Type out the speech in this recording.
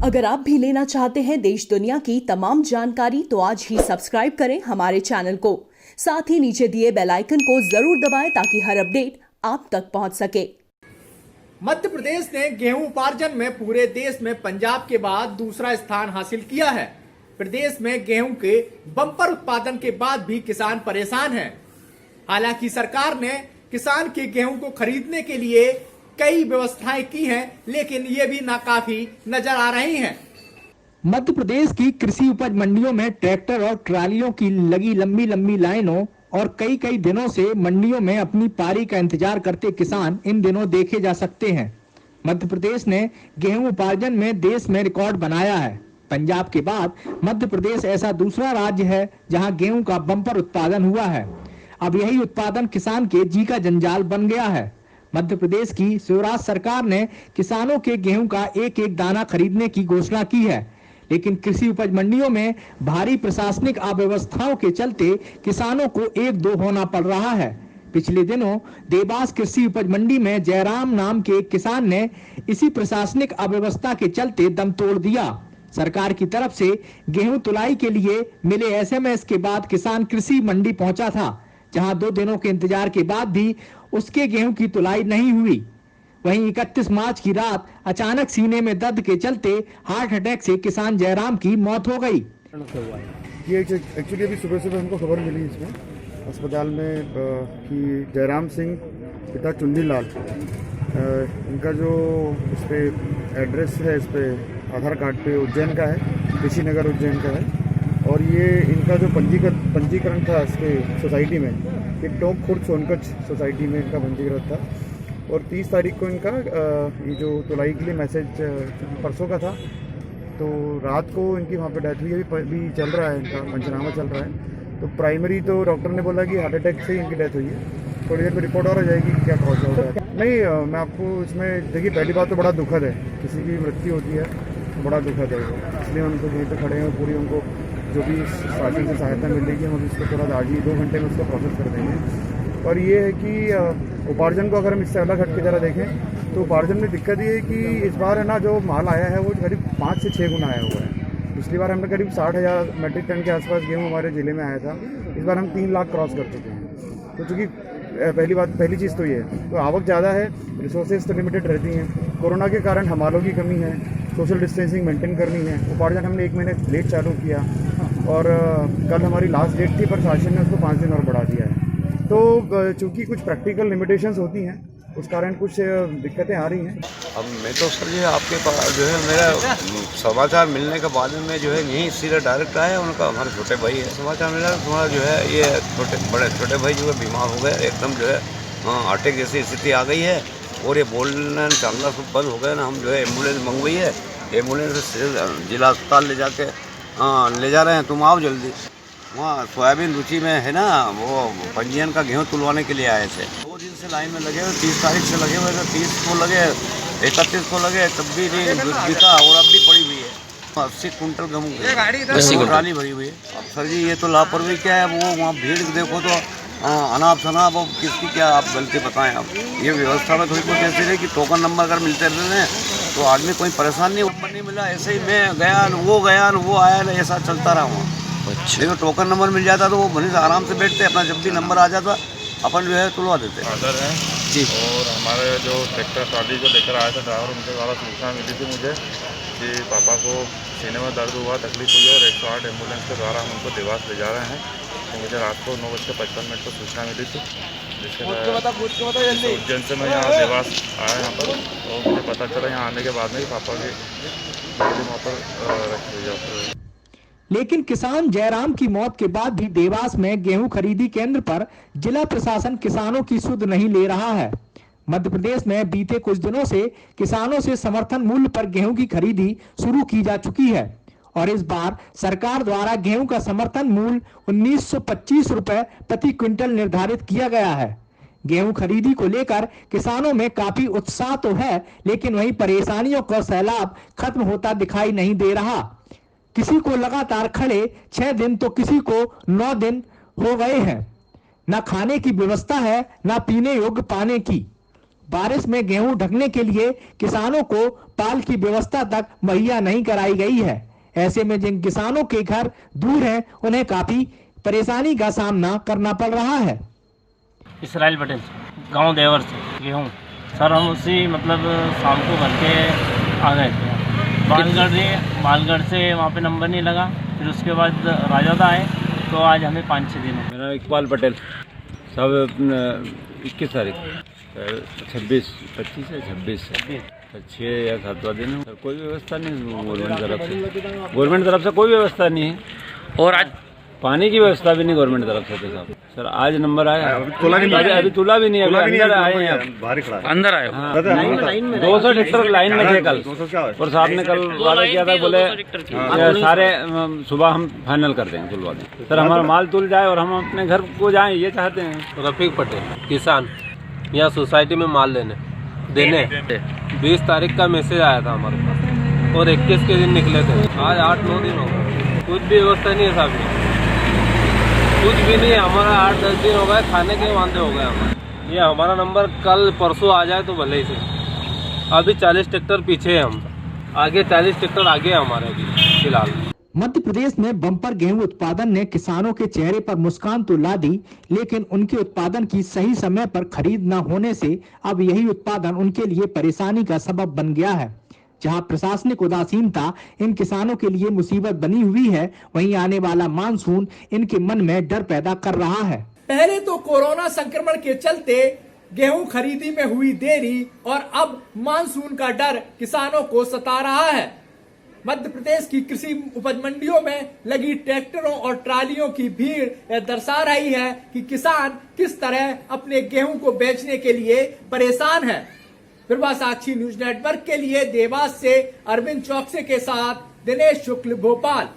अगर आप भी लेना चाहते हैं देश दुनिया की तमाम जानकारी तो आज ही सब्सक्राइब करें हमारे चैनल को। साथ ही नीचे दिए बेल आइकन को जरूर दबाएं ताकि हर अपडेट आप तक पहुंच सके। मध्य प्रदेश ने गेहूं उपार्जन में पूरे देश में पंजाब के बाद दूसरा स्थान हासिल किया है। प्रदेश में गेहूं के बम्पर उत्पादन के बाद भी किसान परेशान हैं। हालांकि सरकार ने किसान के गेहूं को खरीदने के लिए कई व्यवस्थाएं की हैं, लेकिन ये भी नाकाफी नजर आ रही हैं। मध्य प्रदेश की कृषि उपज मंडियों में ट्रैक्टर और ट्रालियों की लगी लंबी लंबी लाइनों और कई दिनों से मंडियों में अपनी पारी का इंतजार करते किसान इन दिनों देखे जा सकते हैं। मध्य प्रदेश ने गेहूं उपार्जन में देश में रिकॉर्ड बनाया है। पंजाब के बाद मध्य प्रदेश ऐसा दूसरा राज्य है जहां गेहूं का बम्पर उत्पादन हुआ है। अब यही उत्पादन किसान के जी का जंजाल बन गया है। मध्य प्रदेश की शिवराज सरकार ने किसानों के गेहूं का एक एक दाना खरीदने की घोषणा की है, लेकिन कृषि उपज मंडियों में भारी प्रशासनिक अव्यवस्थाओं के चलते किसानों को एक दो होना पड़ रहा है। पिछले दिनों देवास कृषि उपज मंडी में जयराम नाम के एक किसान ने इसी प्रशासनिक अव्यवस्था के चलते दम तोड़ दिया। सरकार की तरफ से गेहूं तुलाई के लिए मिले एसएमएस के बाद किसान कृषि मंडी पहुंचा था, जहां 2 दिनों के इंतजार के बाद भी उसके गेहूं की तुलाई नहीं हुई। वहीं 31 मार्च की रात अचानक सीने में दर्द के चलते हार्ट अटैक से किसान जयराम की मौत हो गई। ये एक्चुअली अभी सुबह हमको खबर मिली इसमें अस्पताल में कि जयराम सिंह पिता चुन्नी लाल, इनका जो इस पे एड्रेस है, इस पे आधार कार्ड पे उज्जैन का है, ऋषि नगर उज्जैन का है। और ये इनका जो पंजीकरण था इसके सोसाइटी में, एक टोंक खुर्द सोनकच सोसाइटी में इनका पंजीकरण था। और 30 तारीख को इनका ये जो तुलाई के लिए मैसेज परसों का था, तो रात को इनकी वहाँ पे डेथ हुई। अभी चल रहा है, इनका पंचनामा चल रहा है। तो प्राइमरी तो डॉक्टर ने बोला कि हार्ट अटैक से ही इनकी डेथ हुई है। थोड़ी देर में रिपोर्ट और आ जाएगी कि क्या कॉज होगा। नहीं, मैं आपको इसमें देखिए, पहली बात तो बड़ा दुखद है, किसी की मृत्यु होती है तो बड़ा दुखद है, इसलिए हम तो यहीं पर खड़े हैं। पूरी उनको जो भी शासन से सहायता मिलेगी हम इसको थोड़ा आज ही 2 घंटे में उसको प्रोसेस कर देंगे। और ये है कि उपार्जन को अगर हम इससे अलग हट के ज़रा देखें तो उपार्जन में दिक्कत ये है कि इस बार है ना, जो माल आया है वो करीब 5 से 6 गुना आया हुआ है। पिछली बार हमने करीब 60,000 मेट्रिक टन के आसपास गेहूँ हमारे ज़िले में आया था। इस बार हम 3 लाख क्रॉस कर चुके हैं। तो चूँकि पहली चीज़ तो ये है, तो आवक ज़्यादा है, रिसोर्सेज तो लिमिटेड रहती हैं। कोरोना के कारण हमालों की कमी है, सोशल डिस्टेंसिंग मेंटेन करनी है। उपार्जन हमने 1 महीने लेट चालू किया और कल हमारी लास्ट डेट थी, पर शासन ने उसको 5 दिन और बढ़ा दिया है। तो चूँकि कुछ प्रैक्टिकल लिमिटेशंस होती हैं, उस कारण कुछ दिक्कतें आ रही हैं। अब मैं तो सर जी आपके पास जो है मेरा समाचार मिलने के बाद में जो है यहीं सीधे डायरेक्ट आया। उनका हमारे छोटे भाई है, समाचार मिला थोड़ा जो है ये छोटे भाई जो है बीमार हो गए, एकदम जो है अटैक जैसी स्थिति आ गई है और ये बोलना चालना सब बंद हो गया ना। हम जो है एम्बुलेंस मंगवाई है, एम्बुलेंस से जिला अस्पताल ले जा रहे हैं। तुम आओ जल्दी। वहाँ सोयाबीन रुचि में है ना, वो पंजीयन का गेहूँ तुलवाने के लिए आए थे। 2 दिन से लाइन में लगे हुए, 30 तारीख से लगे हुए थे, 30 को लगे, 31 को लगे, तब भी नहीं बिका और अब भी पड़ी हुई है। 80 कुंटल गेहूँ ट्राली भरी हुई है। अब सर जी ये तो लापरवाही क्या है, वो वहाँ भीड़ देखो तो अनाप शनाप। अब किसकी क्या आप गलती बताएं। अब ये व्यवस्था में थोड़ी बहुत ऐसी है कि टोकन नंबर अगर मिलते रहते हैं तो आदमी कोई परेशान नहीं मिला। ऐसे ही मैं गया वो आया, ऐसा चलता रहा वहाँ। देखो टोकन नंबर मिल जाता तो वो भले आराम से बैठते, अपना जब भी नंबर आ जाता अपन जो है तुलवा देते। फादर हैं जी, और हमारे जो ट्रैक्टर ट्राली जो लेकर आया था ड्राइवर, उनके द्वारा सूचना मिली थी मुझे कि पापा को सीने में दर्द हुआ, तकलीफ हुई और 108 एम्बुलेंस के द्वारा हम उनको देवास ले जा रहे हैं। तो मुझे रात को 9:55 को सूचना मिली थी, जिसके बाद उज्जैन से मैं यहाँ देवास आया यहाँ पर। और मुझे पता चला यहाँ आने के बाद में पापा की वहाँ पर रखी हुई है। लेकिन किसान जयराम की मौत के बाद भी देवास में गेहूं खरीदी केंद्र पर जिला प्रशासन किसानों की सुध नहीं ले रहा है। मध्य प्रदेश में बीते कुछ दिनों से किसानों से समर्थन मूल्य पर गेहूं की खरीदी शुरू की जा चुकी है और इस बार सरकार द्वारा गेहूं का समर्थन मूल्य 1925 रुपए प्रति क्विंटल निर्धारित किया गया है। गेहूं खरीदी को लेकर किसानों में काफी उत्साह तो है, लेकिन वहीं परेशानियों का सैलाब खत्म होता दिखाई नहीं दे रहा। किसी को लगातार खड़े 6 दिन तो किसी को 9 दिन हो गए हैं। न खाने की व्यवस्था है, न पीने योग्य पानी की। बारिश में गेहूं ढकने के लिए किसानों को पाल की व्यवस्था तक मुहैया नहीं कराई गई है। ऐसे में जिन किसानों के घर दूर हैं उन्हें काफी परेशानी का सामना करना पड़ रहा है। इसराइल पटेल, गांव देवर से गेहूँ सर, हम उसी मतलब शाम को भर के आ गए थे बालगढ़ से, वहाँ पे नंबर नहीं लगा। फिर उसके बाद राजादा आए तो आज हमें 5-6 दिन हो गए। मेरा इकबाल पटेल सब 21 तारीख 26 25 है 26 6 या 7वां दिन है। कोई व्यवस्था नहीं गवर्नमेंट तरफ से कोई व्यवस्था नहीं है। और आज पानी की व्यवस्था भी नहीं गवर्नमेंट तरफ से थे साहब। सर आज नंबर आया, अभी तुला भी नहीं, अभी अंदर आए हैं, अंदर आए। 200 ट्रैक्टर लाइन में थे कल, और साहब ने कल वादा किया था, बोले सारे सुबह हम फाइनल कर देंगे, तुलवा देंगे। सर हमारा माल तुल जाए और हम अपने घर को जाएं, ये चाहते हैं। रफीक पटेल, किसान, यहाँ सोसाइटी में माल देने 20 तारीख का मैसेज आया था हमारे पास, और 21 के दिन निकले थे। आज 8-9 दिन हो गए, कुछ भी व्यवस्था नहीं है साहब, कुछ भी नहीं है। हमारा 8-10 दिन हो गए, खाने के वांदे हो गए हमारे। ये हमारा नंबर कल परसों आ जाए तो भले ही से। अभी 40 ट्रैक्टर पीछे है, हम आगे 40 ट्रैक्टर आगे है हमारे अभी फिलहाल। मध्य प्रदेश में बम्पर गेहूं उत्पादन ने किसानों के चेहरे पर मुस्कान तो ला दी, लेकिन उनके उत्पादन की सही समय पर खरीद न होने से अब यही उत्पादन उनके लिए परेशानी का सबब बन गया है। जहां प्रशासनिक उदासीनता इन किसानों के लिए मुसीबत बनी हुई है, वहीं आने वाला मानसून इनके मन में डर पैदा कर रहा है। पहले तो कोरोना संक्रमण के चलते गेहूं खरीदी में हुई देरी, और अब मानसून का डर किसानों को सता रहा है। मध्य प्रदेश की कृषि उपज मंडियों में लगी ट्रैक्टरों और ट्रालियों की भीड़ यह दर्शा रही है कि किसान किस तरह अपने गेहूं को बेचने के लिए परेशान है। प्रभा साक्षी न्यूज नेटवर्क के लिए देवास से अरविंद चौकसे के साथ दिनेश शुक्ल, भोपाल।